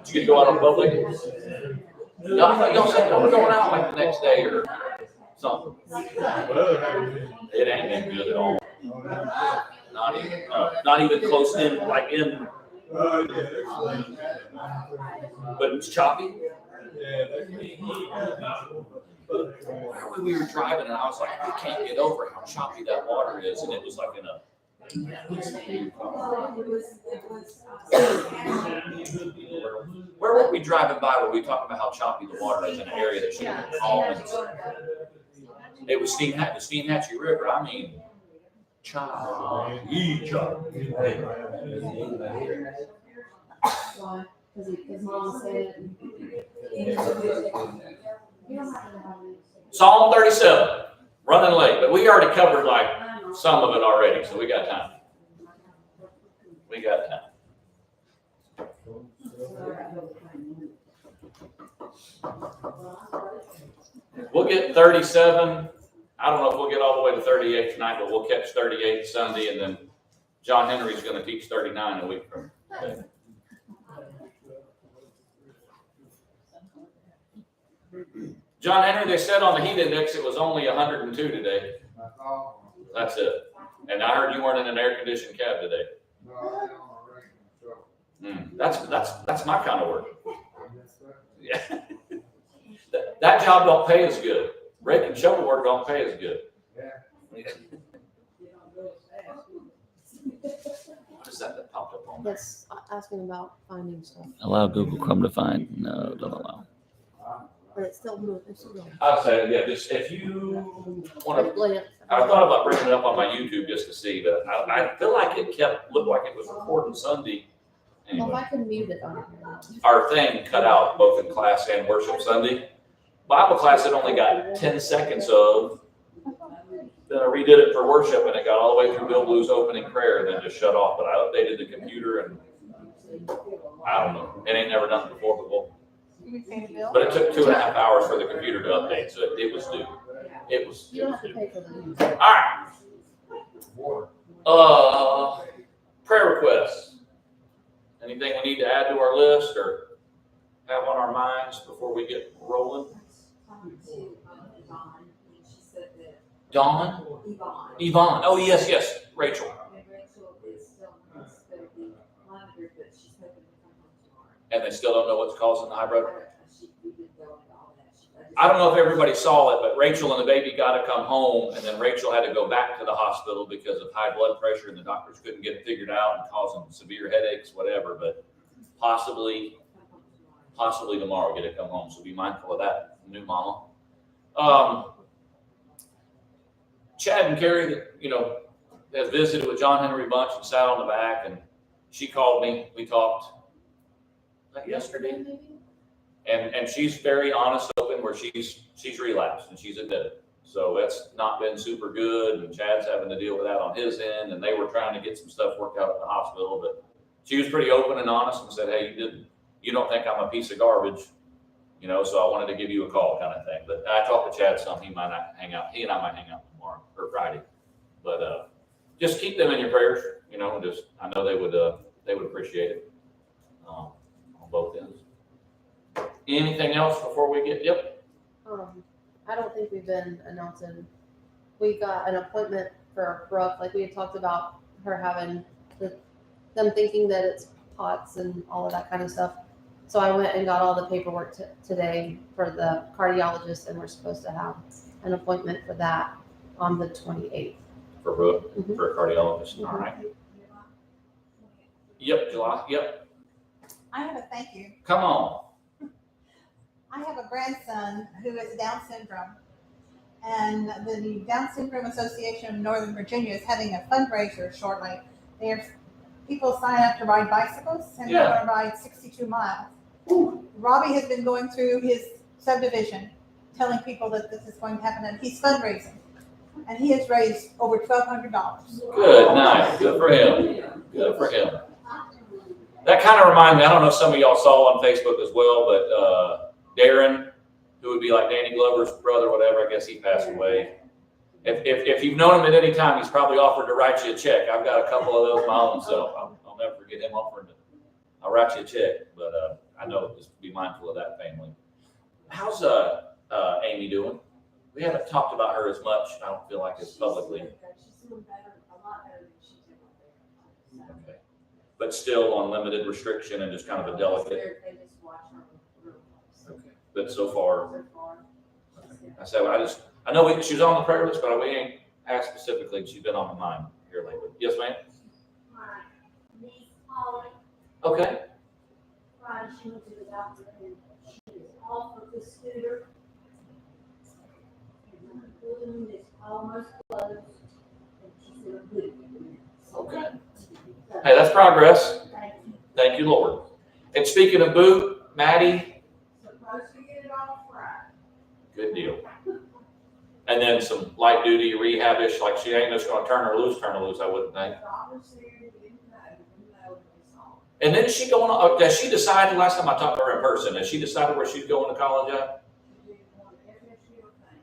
Did you get to go out on public? No, I thought y'all said y'all were going out like the next day or something. It ain't been good at all. Not even close in, like in. But it was choppy. We were driving and I was like, I can't get over how choppy that water is, and it was like in a. Where were we driving by? Were we talking about how choppy the water is in an area that should have been calm? It was the Steinhatchee River. I mean, choppy. Why? Because his mom said Psalm 37, running late, but we already covered like some of it already, so we got time. We got time. We'll get 37. I don't know if we'll get all the way to 38 tonight, but we'll catch 38 Sunday, and then John Henry's going to teach 39 a week from today. John Henry, they said on the heat index it was only 102 today. That's it. And I heard you weren't in an air-conditioned cab today. That's my kind of work. Yeah. That job don't pay as good. Rake and shovel work don't pay as good. What is that popped up on? yes, asking about finding stuff, Allow Google Chrome to find. No, don't allow. but it's still moving. It's still going. I'd say, yeah, just if you want to. I thought about bringing it up on my YouTube just to see, but I feel like it looked like it was recording Sunday. Well, Anyway, if I can mute it on here. our thing cut out both in class and worship Sunday. Bible class it only got 10 seconds of. Then I redid it for worship and it got all the way through Bill Blue's opening prayer and then just shut off. But I updated the computer and I don't know. It ain't never done it before, but it took 2.5 hours for the computer to update, so it was due. It was. You don't have to pay for the news. All right. Prayer requests. Anything we need to add to our list or have on our minds before we get rolling? Dawn? Yvonne. Oh, yes. Rachel. And they still don't know what's causing the high blood pressure? I don't know if everybody saw it, but Rachel and the baby got to come home, and then Rachel had to go back to the hospital because of high blood pressure, and the doctors couldn't get it figured out and causing severe headaches, whatever. But possibly tomorrow get to come home. So be mindful of that, new mama. Chad and Carrie, has visited with John Henry Bunch and sat on the back, and she called me. We talked yesterday. And she's very honest, open, where she's relapsed and she's admitted. So that's not been super good, and Chad's having to deal with that on his end, and they were trying to get some stuff worked out at the hospital, but she was pretty open and honest and said, hey, you don't think I'm a piece of garbage, so I wanted to give you a call kind of thing. But I talked to Chad some, he and I might hang out tomorrow or Friday. But just keep them in your prayers, I know they would appreciate it on both ends. Anything else before we get? Yep. I don't think we've been announcing. We got an appointment for Brooke, like we had talked about her having them thinking that it's POTS and all of that kind of stuff. So I went and got all the paperwork today for the cardiologist, and we're supposed to have an appointment for that on the 28th. For Brooke, Mhm. for a cardiologist. Mhm. All right. Yep, July. Yep. I have a thank you. Come on. I have a grandson who has Down syndrome, and the Down Syndrome Association of Northern Virginia is having a fundraiser shortly. There's people sign up to ride bicycles, and they're going to ride 62 miles. Robbie has been going through his subdivision, telling people that this is going to happen, and he's fundraising, and he has raised over $1,200. Good night. Good for him. Good for him. That kind of reminds me, I don't know if some of y'all saw on Facebook as well, but Darren, who would be like Danny Glover's brother, whatever, I guess he passed away. If you've known him at any time, he's probably offered to write you a check. I've got a couple of those my own self. I'll never forget him offering to, I'll write you a check. But I know, just be mindful of that family. How's Amy doing? We haven't talked about her as much, I don't feel like it's publicly. She's doing better, a lot better than she did up there. Okay. But still on limited restriction and just kind of a delicate. They just watch her real close. Okay. But so far, So far, she's I said, I know she was on the prayer list, but we ain't asked specifically. She's been on my mind here lately. Yes, ma'am? My niece Polly, Okay. Friday, she went to the doctor and she is off of the scooter. And her wound is almost closed, and she's in a boot. Okay. Hey, that's progress. Thank you. Thank you, Lord. And speaking of boot, Maddie, supposed to get it off Friday. good deal. And then some light duty rehab-ish, like she ain't just gonna turn her loose, I wouldn't think. Doctor said it didn't know it's on. And then is she going, has she decided, last time I talked to her in person, has she decided where she's going to college at? She didn't want FSU thing.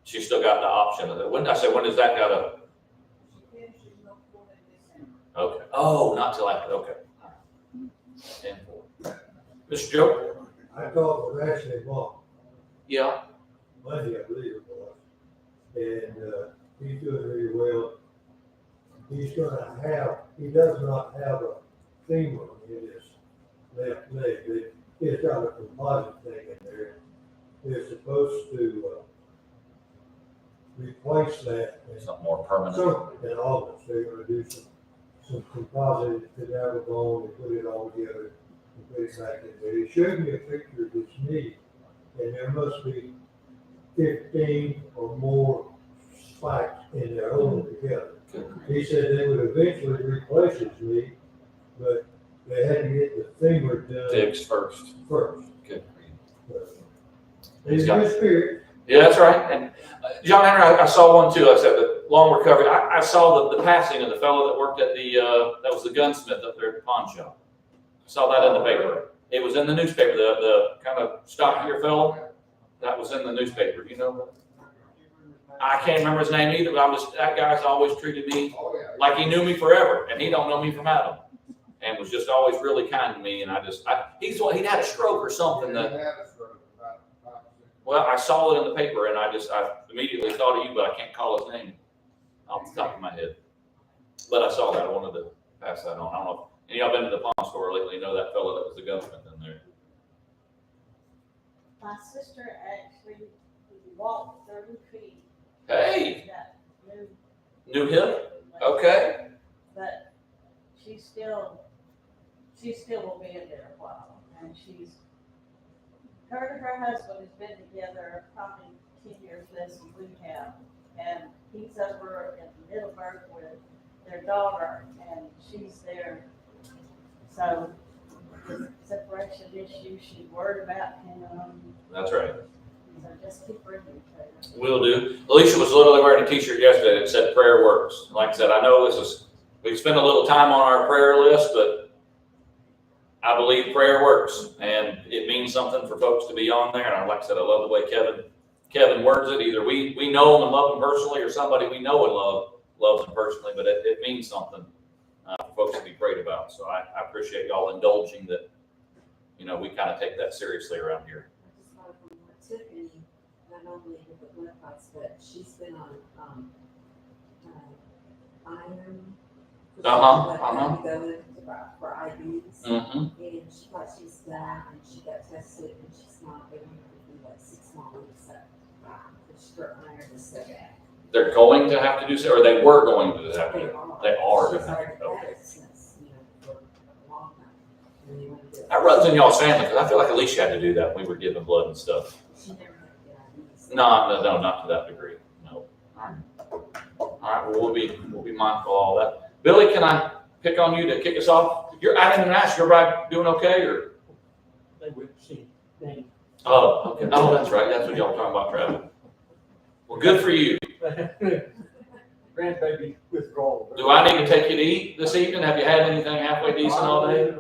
She's still got the option of it. When does that gotta, She finishes no school in December. okay. Oh, not till after, okay. 10-4. Mr. Joe? I talked with Ashley Yeah. Monday, I believe it was, and, he's doing really well. He does not have a femur in his left leg. He's got a composite thing in there. They're supposed to, replace that. Something more permanent. So, in August, they're gonna do some composite cadaver bone and put it all together and put it back in there. He showed me a picture of his knee, and there must be 15 or more spikes in there holding it together. He said they would eventually replace his knee, but they had to get the femur done Fixed first. first. Good. But he's a good spirit. Yeah, that's right. And John Henry, I saw one too. I said the long recovery. I saw the passing of the fellow that worked at that was the gunsmith up there at the pawn shop. I saw that in the paper. It was in the newspaper, the kind of stockier fellow. That was in the newspaper, you know? I can't remember his name either, but that guy's always treated me like he knew me forever, and he don't know me from Adam. And was just always really kind to me, and he'd had a stroke or something well, I saw it in the paper, and I immediately thought of you, but I can't call his name off the top of my head. But I saw that, I wanted to pass that on. I don't know if any of y'all been to the pawn store lately, you know that fellow that was the gunsmith in there. My sister actually walked 30 feet. Hey, That new hip? Okay. But she still will be in there a while, and her and her husband has been together probably 10 years less than we have, and he's over in Middleburg with their daughter, and she's there. So the separation issue, she's worried about him. That's right. So just keep bringing it to her. Will do. Alicia was literally wearing a t-shirt yesterday that said prayer works. Like I said, I know we spend a little time on our prayer list, but I believe prayer works, and it means something for folks to be on there. And like I said, I love the way Kevin words it. Either we know him and love him personally, or somebody we know and loves him personally, but it means something for folks to be prayed about. So I appreciate y'all indulging that, we kind of take that seriously around here. I just thought from what Tiffany, not only with the blood clots, but she's been on, iron. Going for IVs. Mm-hmm. And she thought she was bad, and she got tested, and she's not been here for like 6 more weeks. Her iron is so bad. They're going to have to do so, or they were going to have to. They are She's going to have already to. had Okay. it since, for a long time. And they want to do it. That runs in y'all's family, because I feel like Alicia had to do that when we were giving blood and stuff. She never had to get IVs. No, not to that degree. No. All right. Well, we'll be mindful of all that. Billy, can I pick on you to kick us off? I didn't even ask. You're right. Doing okay, or? They would see. Oh, okay. Oh, that's right. That's what y'all were talking about, traveling. Well, good for you. Grandbaby withdrawal. Do I need to take you to eat this evening? Have you had anything halfway decent all day?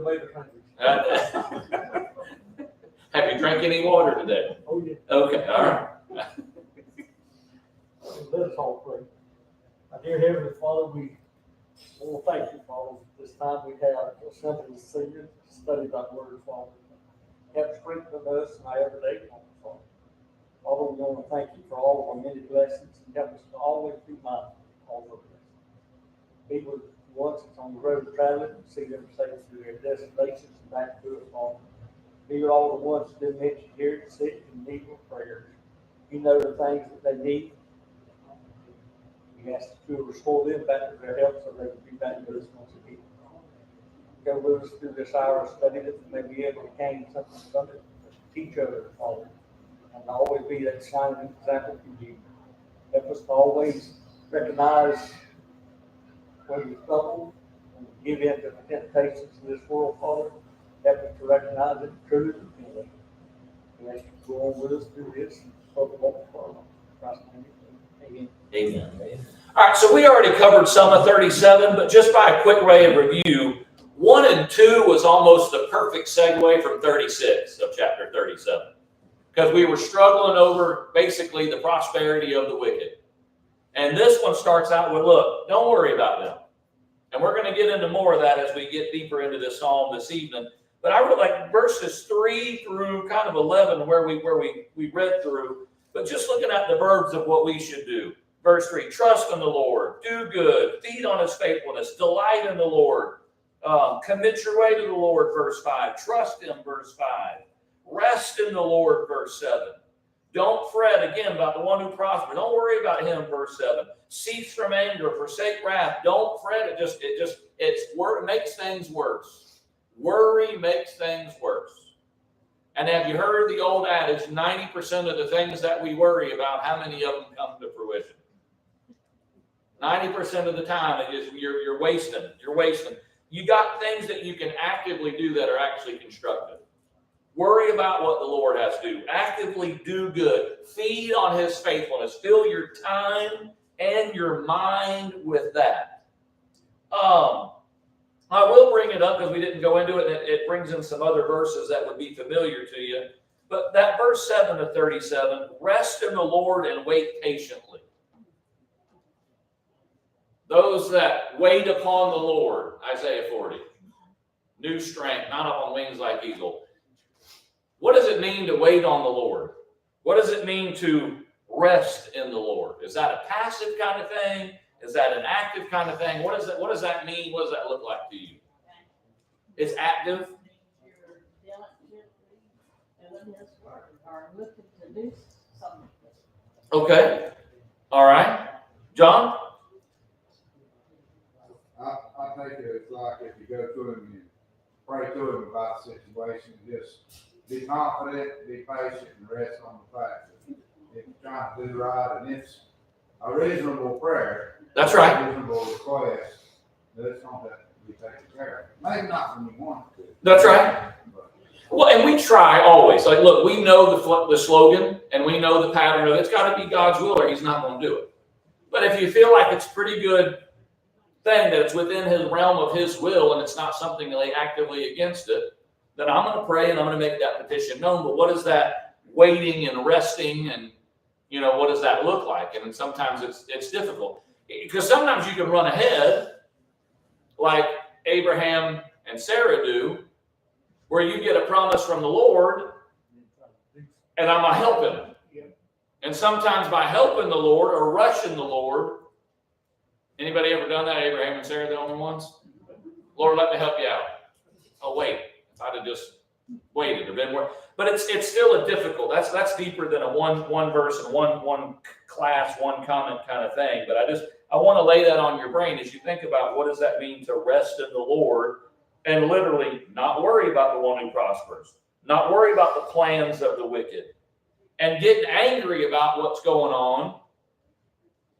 Have you drank any water today? Oh, yeah. Okay, all right. Let us all pray. Our dear Heavenly Father, we thank you, Father, this time we have assembled to see you, study thy word, Father. help strengthen us in our everyday life. Father, we want to thank you for all of our many blessings and help us to always be mindful of all of this. Be with the ones that's on the road traveling and see them safe through their destinations and back to us, Father. Be with all the ones that didn't mention here, sick and need of prayers. You know the things that they need. We ask that you will restore them back to their health so they can be back with us once again. Go with us through this hour of study that we may be able to gain something from it, teach others, Father, and always be that shining example for you. Help us to always recognize when we stumble and give in to the temptations of this world, Father. Help us to recognize it truly and feel it. We ask you to go on with us through this and so the walk for Christ's name. Amen. Amen. All right, so we already covered some of 37, but just by a quick way of review, 1 and 2 was almost the perfect segue from 36 of chapter 37, because we were struggling over basically the prosperity of the wicked. And this one starts out with, look, don't worry about them. And we're going to get into more of that as we get deeper into this psalm this evening. But I would like verses 3 through kind of 11 where we read through, but just looking at the verbs of what we should do. Verse 3, trust in the Lord, do good, feed on his faithfulness, delight in the Lord. Commit your way to the Lord, verse 5. Trust him, verse 5. Rest in the Lord, verse 7. Don't fret, again, about the one who prospers. Don't worry about him, verse 7. Cease from anger, forsake wrath. Don't fret. It makes things worse. Worry makes things worse. And have you heard the old adage, 90% of the things that we worry about, how many of them come to fruition? 90% of the time, you're wasting. You're wasting. You got things that you can actively do that are actually constructive. Worry about what the Lord has to do. Actively do good. Feed on his faithfulness. Fill your time and your mind with that. I will bring it up because we didn't go into it, and it brings in some other verses that would be familiar to you. But that verse 7 of 37, rest in the Lord and wait patiently. Those that wait upon the Lord, Isaiah 40. New strength, mount up on wings like eagle. What does it mean to wait on the Lord? What does it mean to rest in the Lord? Is that a passive kind of thing? Is that an active kind of thing? What does that mean? What does that look like to you? It's active. You're diligently doing his work or looking to do something. Okay. All right. John? I think it's like if you go to him and pray to him about the situation, just be confident, be patient, and rest on the fact that if you're trying to do right and it's a reasonable prayer, That's right. a reasonable request, that's going to have to be taken care of. Maybe not when you want it to. That's right. Well, and we try always. Like, look, we know the slogan and we know the pattern of it. It's got to be God's will or he's not going to do it. But if you feel like it's pretty good thing that it's within his realm of his will and it's not something like actively against it, then I'm going to pray and I'm going to make that petition known. But what is that waiting and resting and, what does that look like? And sometimes it's difficult because sometimes you can run ahead like Abraham and Sarah do, where you get a promise from the Lord and I'm going to help him. And sometimes by helping the Lord or rushing the Lord, anybody ever done that? Abraham and Sarah, the only ones? Lord, let me help you out. Oh, wait. If I'd have just waited or been more. But it's still a difficult. That's deeper than a one verse and one class, one comment kind of thing. But I want to lay that on your brain as you think about what does that mean to rest in the Lord and literally not worry about the one who prospers, not worry about the plans of the wicked, and getting angry about what's going on.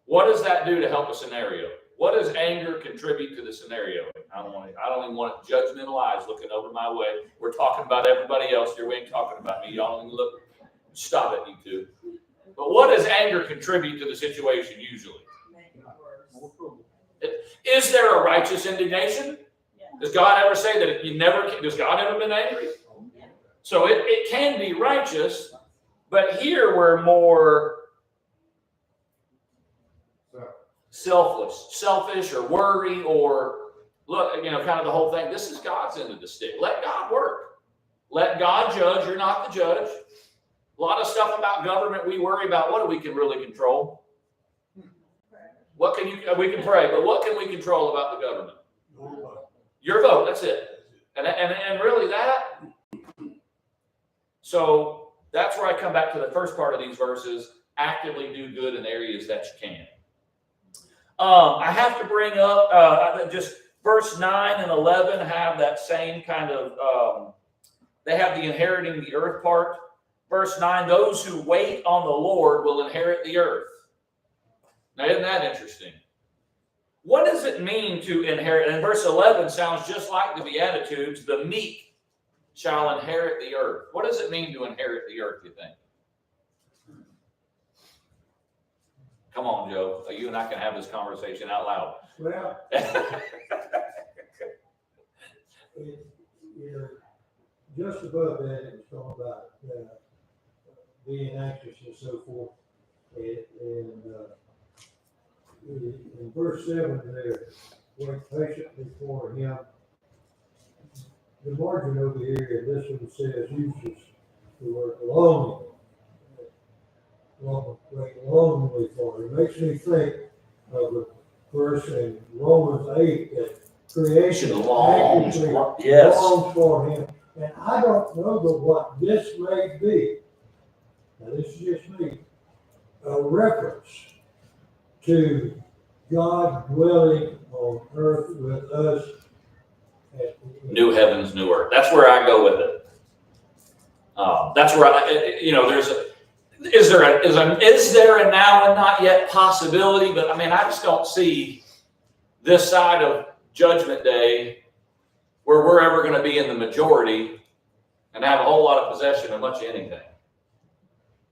What does that do to help a scenario? What does anger contribute to the scenario? I don't even want judgmental eyes looking over my way. We're talking about everybody else here. We ain't talking about me. Y'all don't even look. Stop it, you two. But what does anger contribute to the situation usually? Is there a righteous indignation? Does God ever say that does God ever been angry? So it can be righteous, but here we're more selfish or worry or look, kind of the whole thing. This is God's end of the stick. Let God work. Let God judge. You're not the judge. A lot of stuff about government we worry about. What do we can really control? What can we can pray, but what can we control about the government? Your vote. That's it. And really that. So that's where I come back to the first part of these verses. Actively do good in areas that you can. I have to bring up just verse 9 and 11 have that same kind of, they have the inheriting the earth part. Verse 9, those who wait on the Lord will inherit the earth. Now, isn't that interesting? What does it mean to inherit? And verse 11 sounds just like the Beatitudes. The meek shall inherit the earth. What does it mean to inherit the earth, you think? Come on, Joe. You and I can have this conversation out loud. Well, just above that, it was talking about being anxious and so forth. And in verse 7 there, wait patiently for him. The margin over here, this one says, uses the word longing. Wait longingly for him. It makes me think of the verse in Romans 8 that creation longs longs for him. And I don't know but what this may be. Now, this is just me. A reference to God dwelling on earth with us. New heavens, new earth. That's where I go with it. That's where is there a now and not yet possibility? But I mean, I just don't see this side of Judgment Day where we're ever going to be in the majority and have a whole lot of possession of much of anything.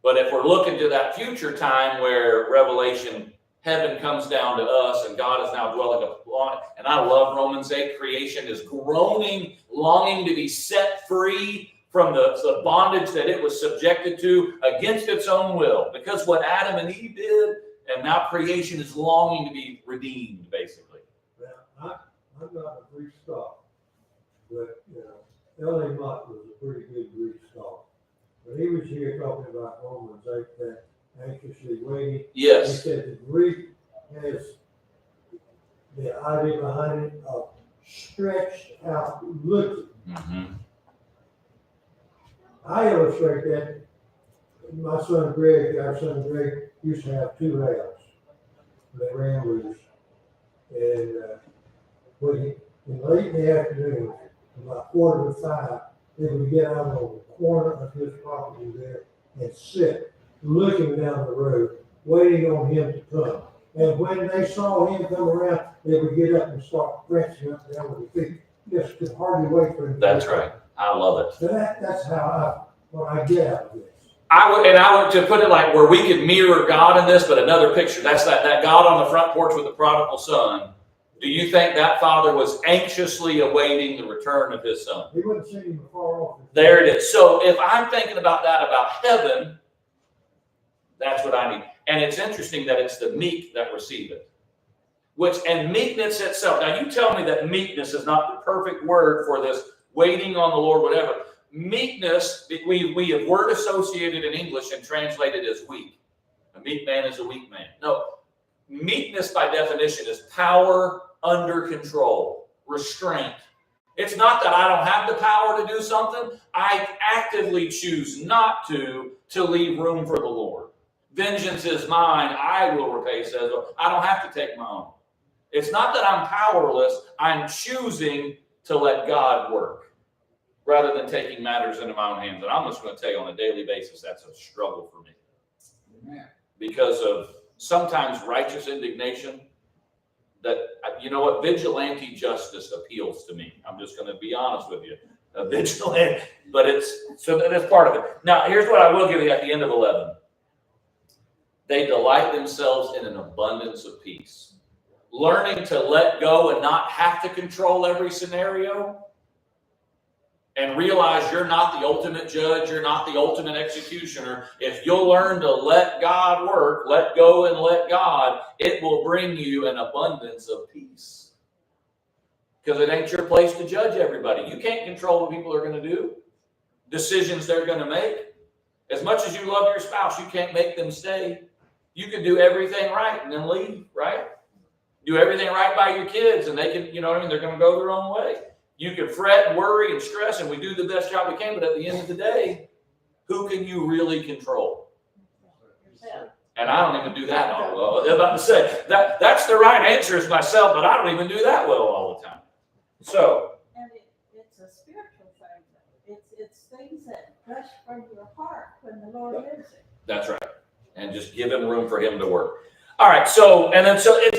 But if we're looking to that future time where Revelation, heaven comes down to us and God is now dwelling upon it. And I love Romans 8, creation is groaning, longing to be set free from the bondage that it was subjected to against its own will. Because what Adam and Eve did, and now creation is longing to be redeemed, basically. Well, I'm not a Greek scholar, but L.A. Mott was a pretty good Greek scholar. When he was here talking about Romans 8, that anxiously waiting, Yes. he said the Greek has the idea behind it of stretched out looking. Mm-hmm. I illustrate that. My son Greg, our son Greg, used to have 2 hounds. They ran loose. And in late in the afternoon, about 4:45, they would get out on the corner of his property there and sit, looking down the road, waiting on him to come. And when they saw him come around, they would get up and start prancing up and down with their feet. Just could hardly wait for him. That's right. I love it. So that's how what I get out of this. I would to put it like where we could mirror God in this, but another picture. That's that God on the front porch with the prodigal son. Do you think that father was anxiously awaiting the return of his son? He wouldn't see him far off. There it is. So if I'm thinking about that, about heaven, that's what I need. And it's interesting that it's the meek that receive it. And meekness itself. Now you tell me that meekness is not the perfect word for this waiting on the Lord, whatever. Meekness, we have word associated in English and translated as weak. A meek man is a weak man. No, meekness by definition is power under control, restraint. It's not that I don't have the power to do something. I actively choose not to leave room for the Lord. Vengeance is mine, I will repay, says. I don't have to take my own. It's not that I'm powerless. I'm choosing to let God work rather than taking matters into my own hands. And I'm just going to tell you on a daily basis, that's a struggle for me. Amen. Because of sometimes righteous indignation that, you know what, vigilante justice appeals to me. I'm just going to be honest with you. Vigilante, but that's part of it. Now, here's what I will give you at the end of 11. They delight themselves in an abundance of peace. Learning to let go and not have to control every scenario and realize you're not the ultimate judge, you're not the ultimate executioner. If you'll learn to let God work, let go and let God, it will bring you an abundance of peace. Because it ain't your place to judge everybody. You can't control what people are going to do. decisions they're going to make. As much as you love your spouse, you can't make them stay. You can do everything right and then leave, right? Do everything right by your kids and they can, you know what I mean? They're going to go their own way. You can fret and worry and stress and we do the best job we can, but at the end of the day, who can you really control? Yourself. And I don't even do that all well. I'm about to say, that's the right answer is myself, but I don't even do that well all the time. So, And it's a spiritual thing. It's things that gush from your heart when the Lord lives it. that's right. And just give him room for him to work. All right,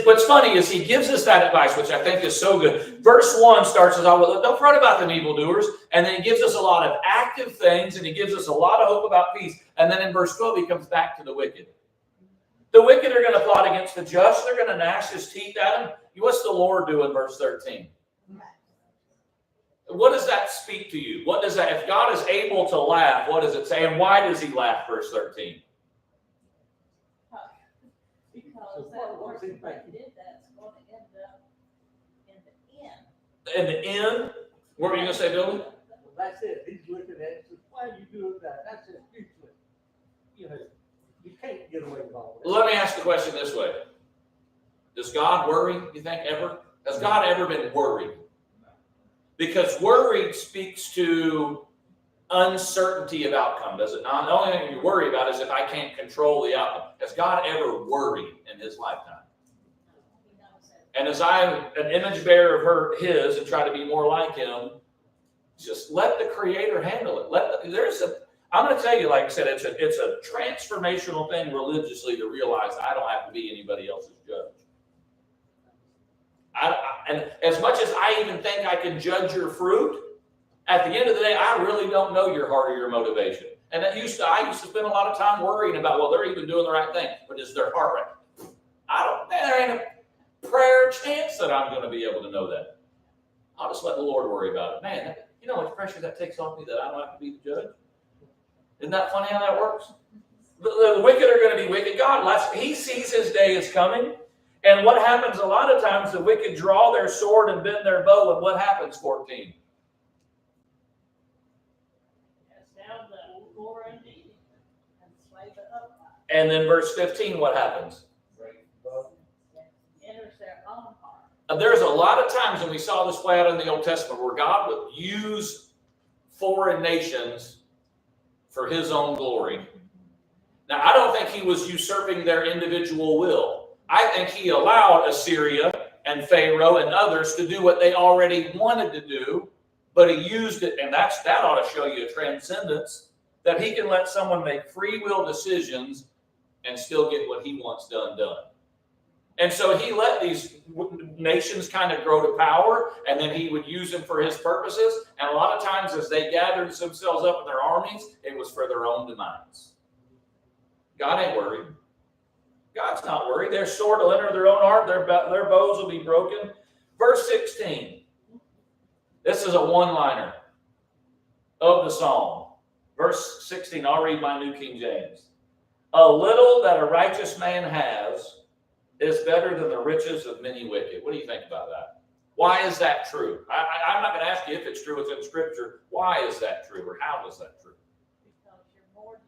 what's funny is he gives us that advice, which I think is so good. Verse 1 starts us off with, don't fret about them evildoers. And then he gives us a lot of active things, and he gives us a lot of hope about peace. And then in verse 12, he comes back to the wicked. The wicked are going to plot against the just. They're going to gnash his teeth at him. What's the Lord do in verse 13? What does that speak to you? What does that, if God is able to laugh, what does it say? And why does he laugh, verse 13? Because that person that did that's going to end up in the end. In the end, what were you going to say, Billy? Well, that's it. He's looking at it, says, why are you doing that? That's just useless. You know, you can't get away with all that. Let me ask the question this way. Does God worry, you think, ever? Has God ever been worried? Because worry speaks to uncertainty of outcome, does it not? The only thing you worry about is if I can't control the outcome. Has God ever worried in his lifetime? And as I'm an image bearer of his and try to be more like him, just let the Creator handle it. I'm going to tell you, like I said, it's a transformational thing religiously to realize I don't have to be anybody else's judge. And as much as I even think I can judge your fruit, at the end of the day, I really don't know your heart or your motivation. And I used to spend a lot of time worrying about, well, they're even doing the right thing, but is their heart right? There ain't a prayer chance that I'm going to be able to know that. I'll just let the Lord worry about it. Man, you know how much pressure that takes off me that I don't have to be the judge? Isn't that funny how that works? The wicked are going to be wicked. He sees his day is coming. And what happens a lot of times, the wicked draw their sword and bend their bow. And what happens, 14? Cast down the poor and needy and slay the upright. And then verse 15, what happens? Enters their own heart. There's a lot of times, and we saw this play out in the Old Testament, where God would use foreign nations for his own glory. Now, I don't think he was usurping their individual will. I think he allowed Assyria and Pharaoh and others to do what they already wanted to do, but he used it, and that ought to show you a transcendence, that he can let someone make free will decisions and still get what he wants done. And so he let these nations kind of grow to power, and then he would use them for his purposes. And a lot of times as they gathered themselves up in their armies, it was for their own demise. God ain't worried. God's not worried. Their sword will enter their own heart. Their bows will be broken. Verse 16. This is a one-liner of the psalm. Verse 16, I'll read my New King James. A little that a righteous man has is better than the riches of many wicked. What do you think about that? Why is that true? I'm not going to ask you if it's true. It's in Scripture. Why is that true, or how is that true? Because you're more,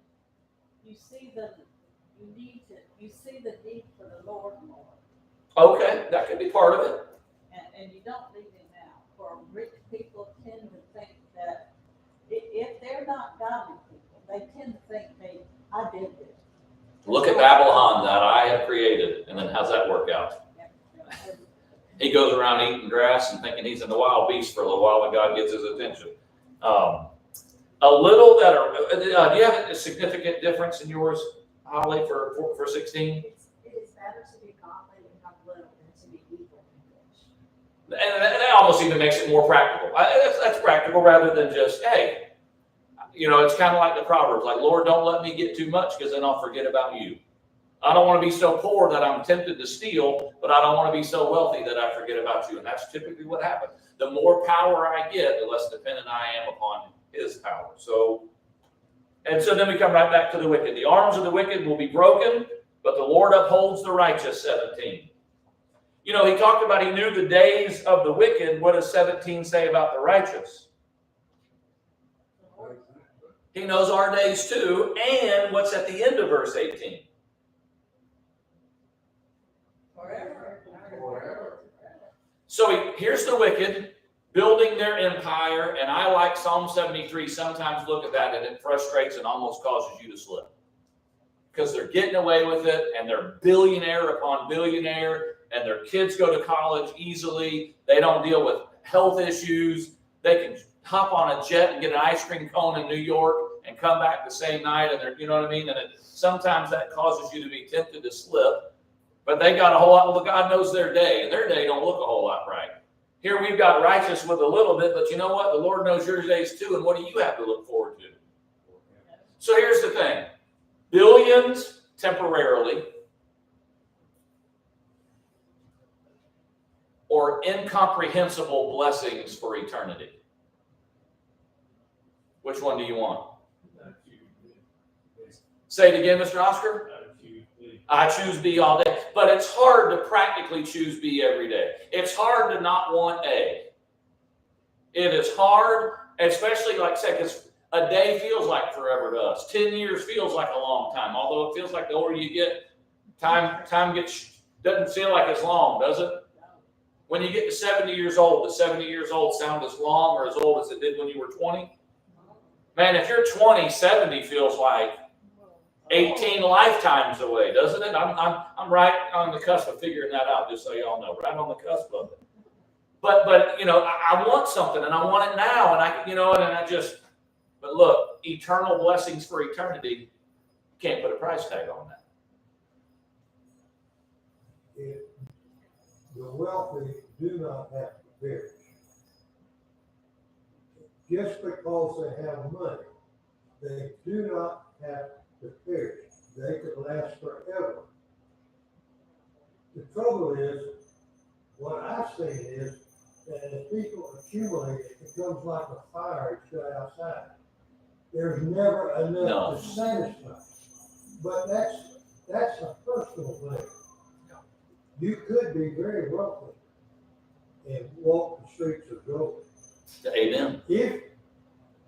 you see the need for the Lord more. Okay, that could be part of it. And you don't need it now. For rich people tend to think that if they're not godly people, they tend to think I did this. Look at Babylon that I have created, and then how's that work out? He goes around eating grass and thinking he's in the wild beast for a little while, and God gets his attention. A little that are. Do you have a significant difference in yours, Holly, for 16? It is better to be godly and have little than to be evil and rich. And that almost even makes it more practical. That's practical rather than just, hey, it's kind of like the Proverbs, like, Lord, don't let me get too much because then I'll forget about you. I don't want to be so poor that I'm tempted to steal, but I don't want to be so wealthy that I forget about you. And that's typically what happens. The more power I get, the less dependent I am upon his power. So then we come right back to the wicked. The arms of the wicked will be broken, but the Lord upholds the righteous, 17. He talked about he knew the days of the wicked. What does 17 say about the righteous? He knows our days too. And what's at the end of verse 18? Forever. Forever. So here's the wicked building their empire. And I, like Psalm 73, sometimes look at that and it frustrates and almost causes you to slip. Because they're getting away with it, and they're billionaire upon billionaire, and their kids go to college easily. They don't deal with health issues. They can hop on a jet and get an ice cream cone in New York and come back the same night, and they're, you know what I mean? And sometimes that causes you to be tempted to slip. But they got a whole lot. Well, God knows their day, and their day don't look a whole lot right. Here we've got righteous with a little bit, but you know what? The Lord knows your days too, and what do you have to look forward to? So here's the thing. Billions temporarily, or incomprehensible blessings for eternity? Which one do you want? Say it again, Mr. Oscar. I choose B all day. But it's hard to practically choose B every day. It's hard to not want A. It is hard, especially like I said, because a day feels like forever to us. 10 years feels like a long time. Although it feels like the older you get, time doesn't feel like as long, does it? When you get to 70 years old, does 70 years old sound as long or as old as it did when you were 20? Man, if you're 20, 70 feels like 18 lifetimes away, doesn't it? I'm right on the cusp of figuring that out, just so y'all know. Right on the cusp of it. But you know, I want something and I want it now, and but look, eternal blessings for eternity, you can't put a price tag on that. The wealthy do not have to perish. Just because they have money, they do not have to perish. They could last forever. The trouble is, what I've seen is that as people accumulate, it becomes like a fire that's shut outside. There's never enough to satisfy. But that's a personal thing. You could be very wealthy and walk the streets of gold. Amen. If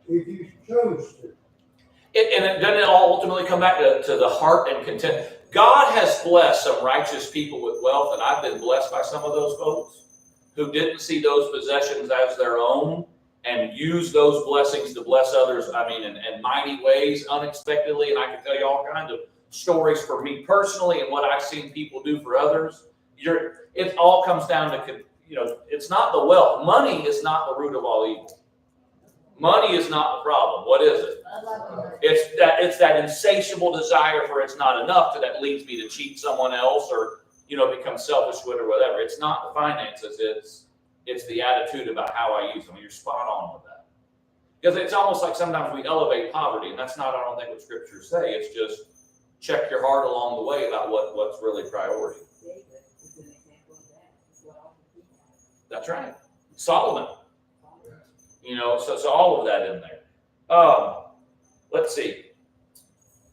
you chose to. And doesn't it all ultimately come back to the heart and content? God has blessed some righteous people with wealth, and I've been blessed by some of those folks who didn't see those possessions as their own and use those blessings to bless others, in mighty ways, unexpectedly. And I can tell you all kinds of stories for me personally and what I've seen people do for others. It all comes down to, it's not the wealth. Money is not the root of all evil. Money is not the problem. What is it? It's that insatiable desire for it's not enough that leads me to cheat someone else or, become selfish with or whatever. It's not the finances. It's the attitude about how I use them. You're spot on with that. Because it's almost like sometimes we elevate poverty, and that's not, I don't think, what scriptures say. It's just check your heart along the way about what's really priority. David is an example of that as well. That's right. Solomon. So all of that in there. Let's see.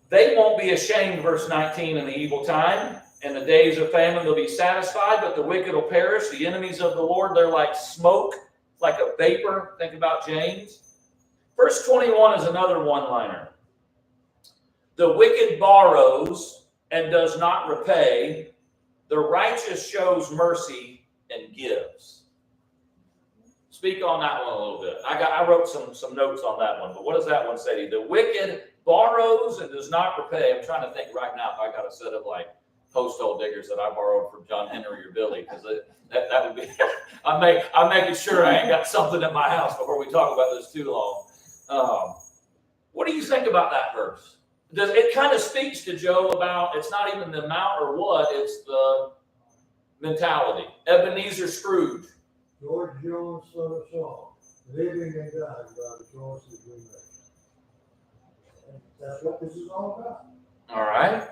They won't be ashamed, verse 19, in the evil time. In the days of famine, they'll be satisfied, but the wicked will perish. The enemies of the Lord, they're like smoke, like a vapor. Think about James. Verse 21 is another one-liner. The wicked borrows and does not repay. The righteous shows mercy and gives. Speak on that one a little bit. I wrote some notes on that one, but what does that one say to you? The wicked borrows and does not repay. I'm trying to think right now if I got a set of like post-hole diggers that I borrowed from John Henry or Billy, because that would be, I'm making sure I ain't got something in my house before we talk about this too long. What do you think about that verse? It kind of speaks to Joe about, it's not even the amount or what, it's the mentality. Ebenezer Scrooge. George Jones sung a song, living and dying by the choices we make. And that's what this is all about. All right.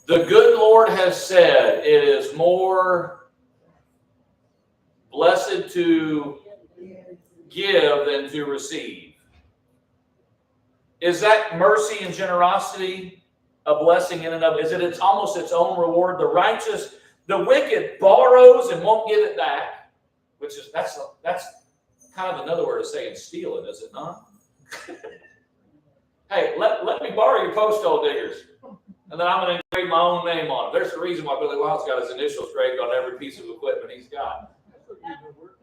The good Lord has said it is more blessed to give than to receive. Is that mercy and generosity a blessing in and of? Is it? It's almost its own reward. The wicked borrows and won't give it back. That's kind of another word of saying steal it, is it not? hey, let me borrow your posthole diggers. And then I'm going to engrave my own name on it. There's the reason why Billy Wild's got his initials engraved on every piece of equipment he's got.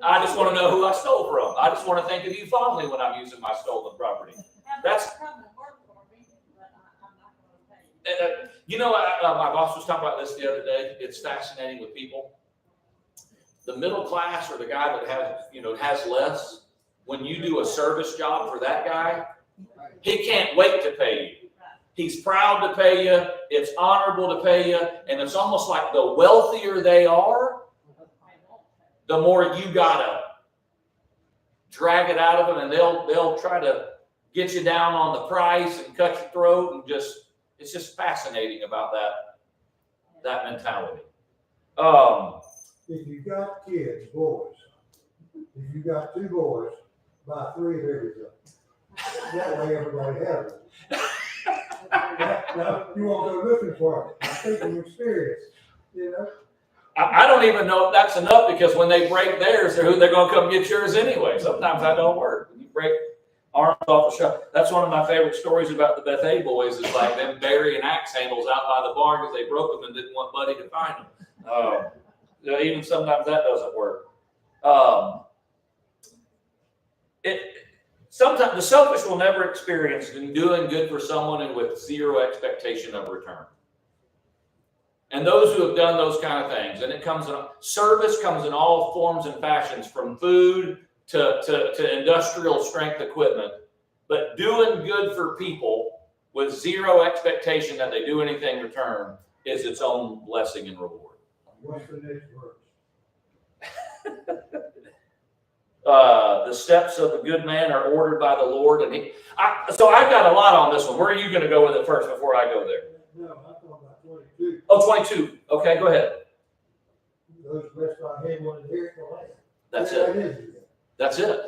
I just want to know who I stole from. I just want to think of you fondly when I'm using my stolen property. That's- Come and work for me, but I'm not gonna pay you. And, you know, my boss was talking about this the other day. It's fascinating with people. The middle class or the guy that has less, when you do a service job for that guy, he can't wait to pay you. He's proud to pay you. It's honorable to pay you. And it's almost like the wealthier they are, the more you gotta drag it out of them, and they'll try to get you down on the price and cut your throat, and it's just fascinating about that mentality. If you got kids, boys, if you got 2 boys, buy 3 of everything. That way everybody has it. Now, you won't go looking for it. I think from experience, you know. I don't even know if that's enough, because when they break theirs, they're going to come get yours anyway. Sometimes that don't work. When you break arms off the shop. That's one of my favorite stories about the Bethany boys, is like them burying axe handles out by the barn because they broke them and didn't want Buddy to find them. Even sometimes that doesn't work. Sometimes the selfish will never experience doing good for someone and with zero expectation of return. And those who have done those kind of things, and service comes in all forms and fashions, from food to industrial strength equipment. But doing good for people with zero expectation that they do anything in return is its own blessing and reward. What's the next verse? The steps of a good man are ordered by the Lord. So I've got a lot on this one. Where are you going to go with it first before I go there? No, I'm talking about 22. Oh, 22. Okay, go ahead. Those blessed by him will inherit the land. That's There it. that is again. That's it.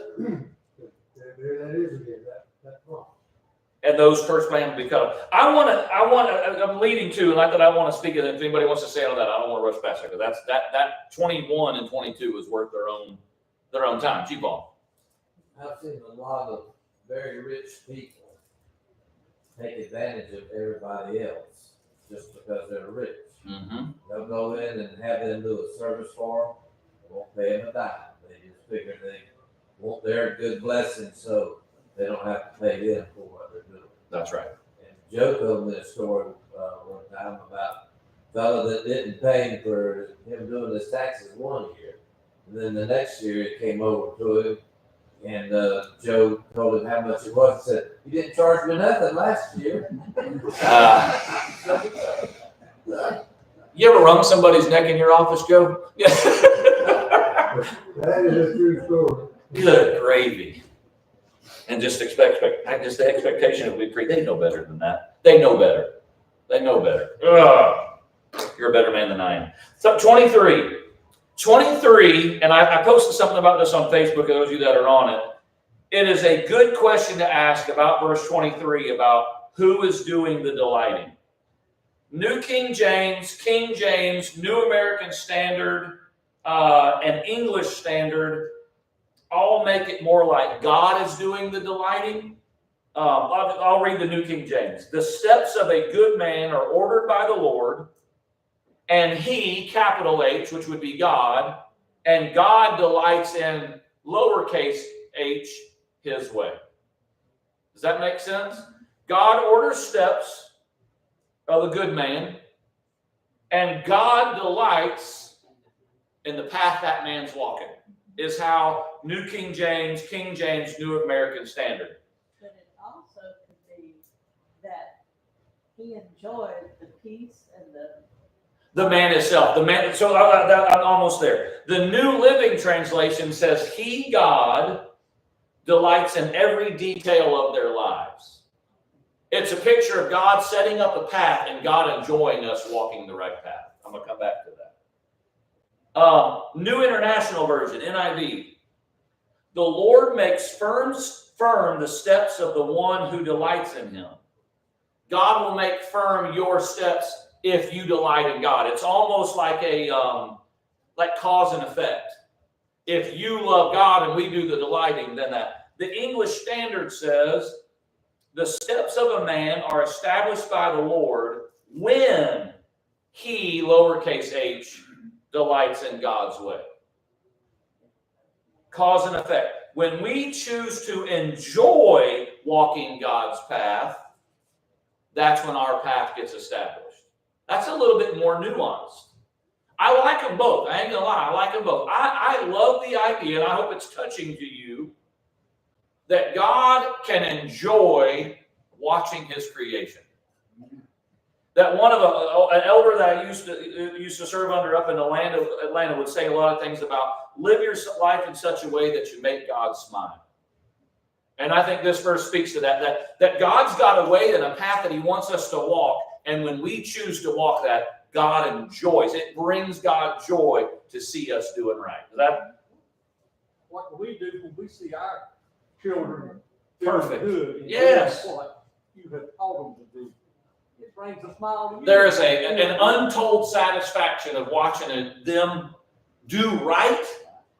There that is again, that promise. And those cursed man will be cut off. I'm leading to, and not that I want to speak of it. If anybody wants to say on that, I don't want to rush past it, because that 21 and 22 is worth their own time. Keep on. I've seen a lot of very rich people take advantage of everybody else just because they're rich. Mm-hmm. They'll go in and have them do a service for them. They won't pay them a dime. They just figure they want their good blessing, so they don't have to pay them for what they're doing. That's right. And Joe told me a story one time about a fellow that didn't pay him for him doing his taxes one year. And then the next year it came over to him, and Joe told him how much it was. He said, "You didn't charge me nothing last year." You ever wrung somebody's neck in your office, Joe? Yeah. That is a true story. Good gravy. And just the expectation of we pre. They know better than that. They know better. They know better. Ugh. You're a better man than I am. So 23, and I posted something about this on Facebook, those of you that are on it. It is a good question to ask about verse 23, about who is doing the delighting. New King James, New American Standard, and English Standard all make it more like God is doing the delighting. I'll read the New King James. The steps of a good man are ordered by the Lord, and he, capital H, which would be God, and God delights in lowercase h, his way. Does that make sense? God orders steps of a good man, and God delights in the path that man's walking, is how New King James, New American Standard. But it also could be that he enjoyed the peace and The man itself. So I'm almost there. The New Living Translation says, he, God, delights in every detail of their lives. It's a picture of God setting up a path and God enjoying us walking the right path. I'm going to come back to that. New International Version, NIV. The Lord makes firm the steps of the one who delights in him. God will make firm your steps if you delight in God. It's almost like like cause and effect. If you love God and we do the delighting, then that. The English Standard says, the steps of a man are established by the Lord when he, lowercase h, delights in God's way. Cause and effect. When we choose to enjoy walking God's path, that's when our path gets established. That's a little bit more nuanced. I like them both. I ain't gonna lie, I like them both. I love the idea, and I hope it's touching to you, that God can enjoy watching his creation. That one of an elder that I used to serve under up in the land of Atlanta would say a lot of things about live your life in such a way that you make God smile. And I think this verse speaks to that God's got a way and a path that he wants us to walk. And when we choose to walk that, God enjoys. It brings God joy to see us doing right. Is that what we do when we see our children perfect? doing good, and Yes. doing what you have taught them to do. It brings a smile to you. There is an untold satisfaction of watching them do right.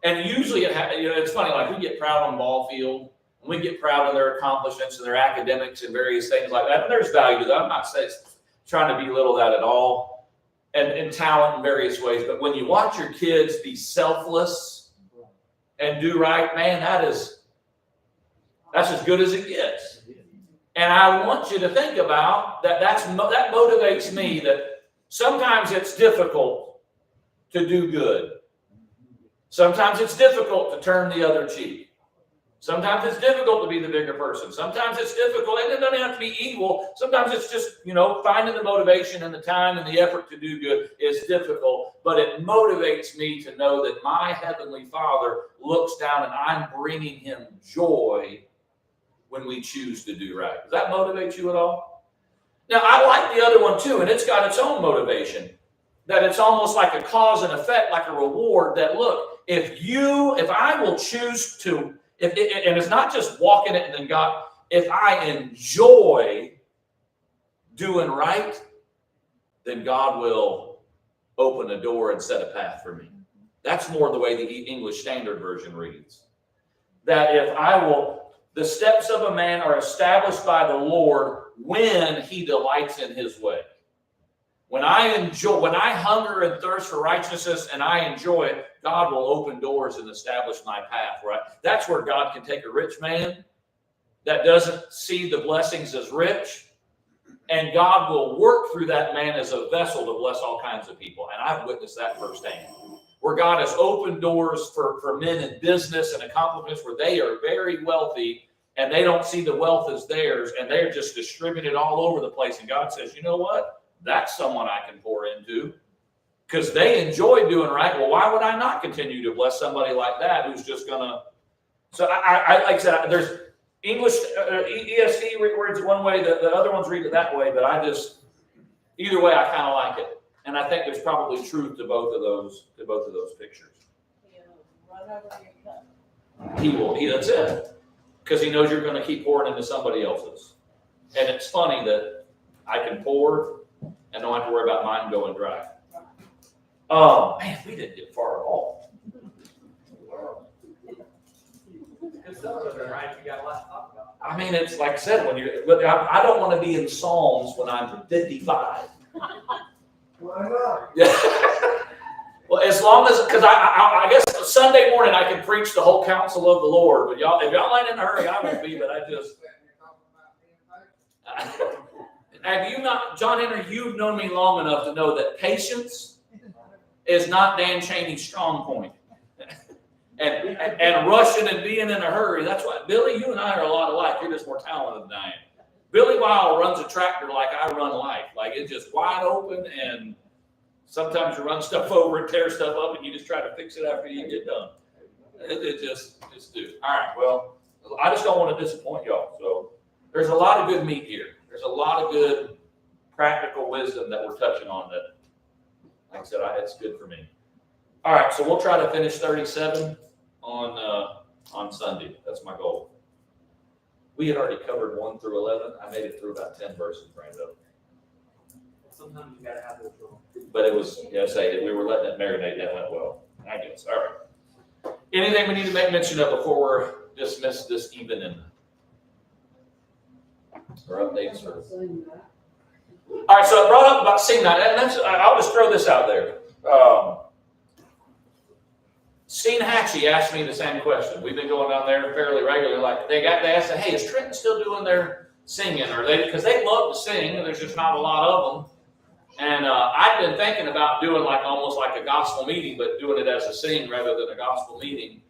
And usually it's funny, like we get proud on the ball field, and we get proud of their accomplishments and their academics and various things like that. And there's value to that. I'm not saying, trying to belittle that at all. And talent in various ways. But when you watch your kids be selfless and do right, man, that's as good as it gets. And I want you to think about that. That motivates me, that sometimes it's difficult to do good. Sometimes it's difficult to turn the other cheek. Sometimes it's difficult to be the bigger person. Sometimes it's difficult, and it doesn't have to be evil. Sometimes it's just, finding the motivation and the time and the effort to do good is difficult. But it motivates me to know that my Heavenly Father looks down and I'm bringing him joy when we choose to do right. Does that motivate you at all? Now, I like the other one too, and it's got its own motivation. That it's almost like a cause and effect, like a reward, that look, if I will choose to, and it's not just walking it and then God, if I enjoy doing right, then God will open a door and set a path for me. That's more the way the English Standard Version reads. That the steps of a man are established by the Lord when he delights in his way. When I hunger and thirst for righteousness and I enjoy it, God will open doors and establish my path, right? That's where God can take a rich man that doesn't see the blessings as rich, and God will work through that man as a vessel to bless all kinds of people. And I've witnessed that firsthand, where God has opened doors for men in business and accomplishments where they are very wealthy and they don't see the wealth as theirs, and they're just distributed all over the place. And God says, you know what? That's someone I can pour into because they enjoy doing right. Well, why would I not continue to bless somebody like that who's just going to? So I like I said, there's English, ESV reads one way, the other ones read it that way, but either way, I kind of like it. And I think there's probably truth to both of those pictures. Run over your cup. He will, that's it. Because he knows you're going to keep pouring into somebody else's. And it's funny that I can pour and don't have to worry about mine going dry. Oh, man, we didn't get far at all. I mean, it's like I said, I don't want to be in Psalms when I'm 55. Why not? Yeah. Well, as long as, because I guess Sunday morning I can preach the whole counsel of the Lord, but if y'all ain't in a hurry, I won't be, but I just. Have you not, John Henry, you've known me long enough to know that patience is not Dan Chaney's strong point. and rushing and being in a hurry. That's why, Billy, you and I are a lot alike. You're just more talented than I am. Billy Weil runs a tractor like I run life. Like it's just wide open, and sometimes you run stuff over and tear stuff up and you just try to fix it after you get done. It just do. All right, well, I just don't want to disappoint y'all. So there's a lot of good meat here. There's a lot of good practical wisdom that we're touching on that, like I said, it's good for me. All right, so we'll try to finish 37 on Sunday. That's my goal. We had already covered 1 through 11. I made it through about 10 verses, Brando. Sometimes you gotta have those little. But it was, we were letting it marinate. That went well, I guess. All right. Anything we need to make mention of before we're dismissed this evening? or updates or. All right, so I brought up about sing night, and I'll just throw this out there. Steve Hatchie asked me the same question. We've been going down there fairly regularly. Like they asked, hey, is Trenton still doing their singing? Or because they love to sing, and there's just not a lot of them. And I've been thinking about doing like almost like a gospel meeting, but doing it as a sing rather than a gospel meeting.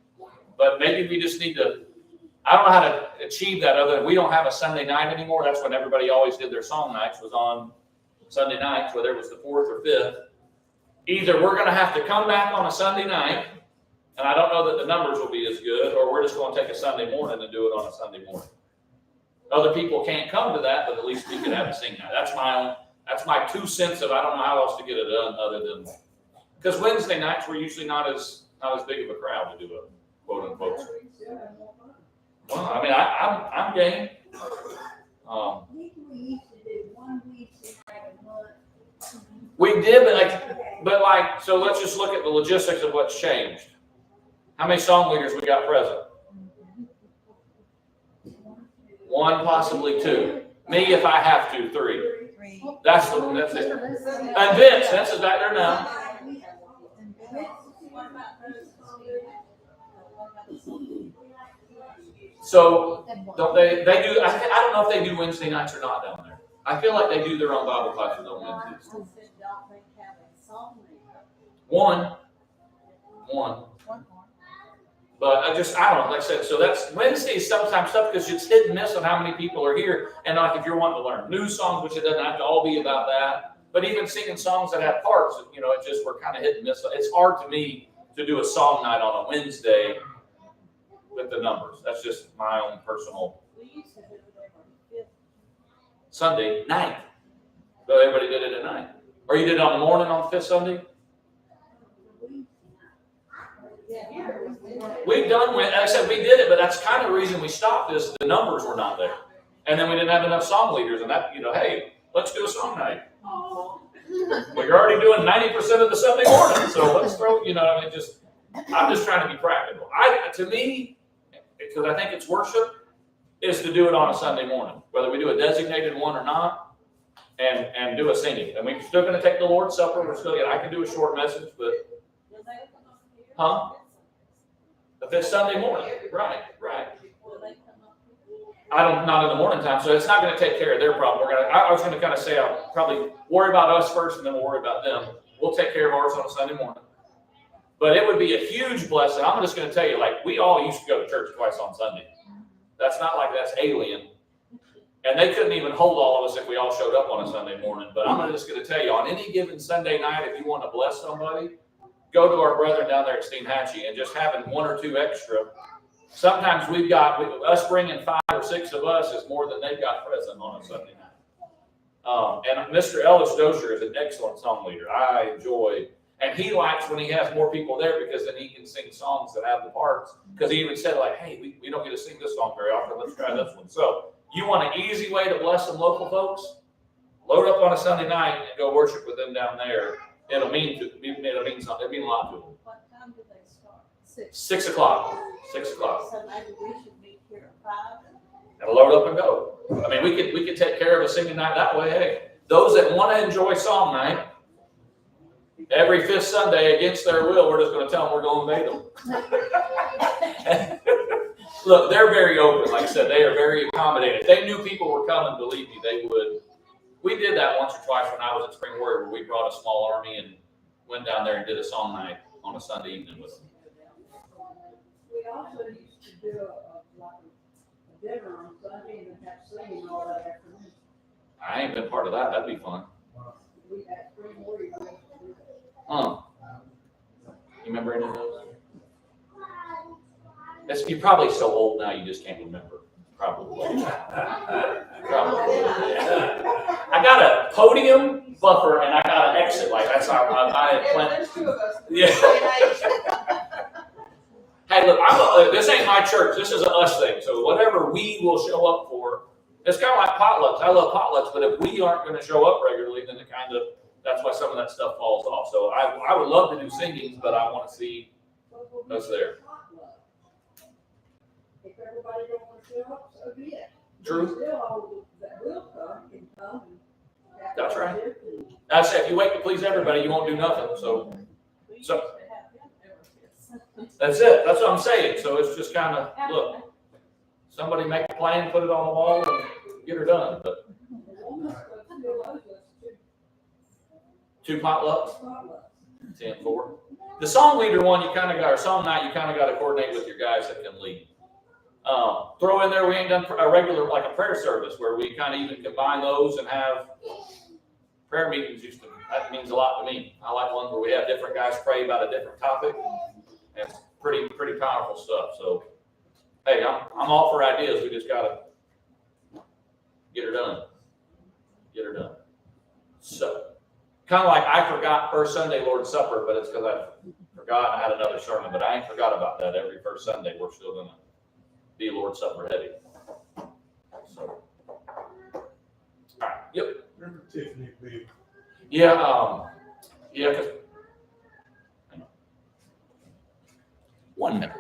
But maybe we just need to. I don't know how to achieve that other than we don't have a Sunday night anymore. That's when everybody always did their song nights, was on Sunday nights, whether it was the 4th or 5th. Either we're going to have to come back on a Sunday night, and I don't know that the numbers will be as good, or we're just going to take a Sunday morning and do it on a Sunday morning. Other people can't come to that, but at least we could have a sing night. That's my 2 cents of I don't know how else to get it done other than because Wednesday nights we're usually not as big of a crowd to do a quote unquote. Well, I mean, I'm game. We did, but so let's just look at the logistics of what's changed. How many song leaders we got present? 1, possibly 2. Me, if I have to, 3. That's it. And Vince is back there now. So don't they do? I don't know if they do Wednesday nights or not down there. I feel like they do their own Bible classes on Wednesdays. One. But I don't know. Like I said, so that's Wednesdays sometimes tough because it's hit and miss on how many people are here. And like if you're wanting to learn new songs, which it doesn't have to all be about that, but even singing songs that have parts, we're kind of hit and miss. It's hard to me to do a song night on a Wednesday with the numbers. That's just my own personal. Sunday night. So everybody did it at night. Or you did it on the morning on the 5th Sunday? We've done, like I said, we did it, but that's kind of the reason we stopped is the numbers were not there. And then we didn't have enough song leaders and that, hey, let's do a song night. We're already doing 90% of the Sunday morning, so let's throw, I'm just trying to be practical. To me, because I think it's worship, is to do it on a Sunday morning, whether we do a designated one or not, and do a singing. And we're still going to take the Lord's Supper. I can do a short message, but the 5th Sunday morning, right. Not in the morning time, so it's not going to take care of their problem. I was going to kind of say I'll probably worry about us first, and then we'll worry about them. We'll take care of ours on a Sunday morning. But it would be a huge blessing. I'm just going to tell you, we all used to go to church twice on Sunday. That's not like that's alien. And they couldn't even hold all of us if we all showed up on a Sunday morning. But I'm just going to tell you, on any given Sunday night, if you want to bless somebody, go to our brethren down there at Steve Hatchie and just having 1 or 2 extra. Sometimes us bringing 5 or 6 of us is more than they've got present on a Sunday night. And Mr. Ellis Dozier is an excellent song leader. I enjoy, and he likes when he has more people there because then he can sing songs that have the parts. Because he even said hey, we don't get to sing this song very often. Let's try this one. So you want an easy way to bless some local folks? Load up on a Sunday night and go worship with them down there. It'll mean something. It'll mean a lot to them. What time do they start? 6 o'clock. 6 o'clock. So maybe we should meet here at 5. And load up and go. I mean, we could take care of a singing night that way. Hey, those that want to enjoy song night, every 5th Sunday against their will, we're just going to tell them we're going to invade them. Look, they're very open. Like I said, they are very accommodating. If they knew people were coming, believe me, they would. We did that once or twice when I was at Spring Warrior, where we brought a small army and went down there and did a song night on a Sunday evening with them. We also used to do a dinner on Sunday and have singing all that afternoon. I ain't been part of that. That'd be fun. We had 3 more years. You remember any of those? You're probably so old now you just can't remember. Probably. Probably. Yeah. I got a podium buffer and I got an exit light. That's how I had planned. There's 2 of us. Yeah. Hey, look, this ain't my church. This is an us thing. So whatever we will show up for, it's kind of like potlucks. I love potlucks, but if we aren't going to show up regularly, then that's why some of that stuff falls off. So I would love to do singings, but I want to see us there. If everybody don't want to show up, so be it. True. Still, I said, if you wait to please everybody, you won't do nothing, so We used So- to have him ever since. that's it, that's what I'm saying, so it's just kinda, look, somebody make a plan, put it on the wall, and get her done, but two potlucks, 10-4. The song leader one, you kinda got, or song night, you kinda gotta coordinate with your guys that can lead. Throw in there, we ain't done a regular, like a prayer service, where we kinda even combine those and have prayer meetings that means a lot to me. I like ones where we have different guys pray about a different topic, and pretty powerful stuff, so, hey, I'm all for ideas, we just gotta get her done. Get her done. So, kinda like I forgot first Sunday Lord's Supper, but it's because I forgot I had another sermon, but I ain't forgot about that. Every first Sunday, we're still gonna be Lord's Supper heavy. So, all right, yep. Remember Tiffany B. Yeah, yeah, 'cause 1 minute.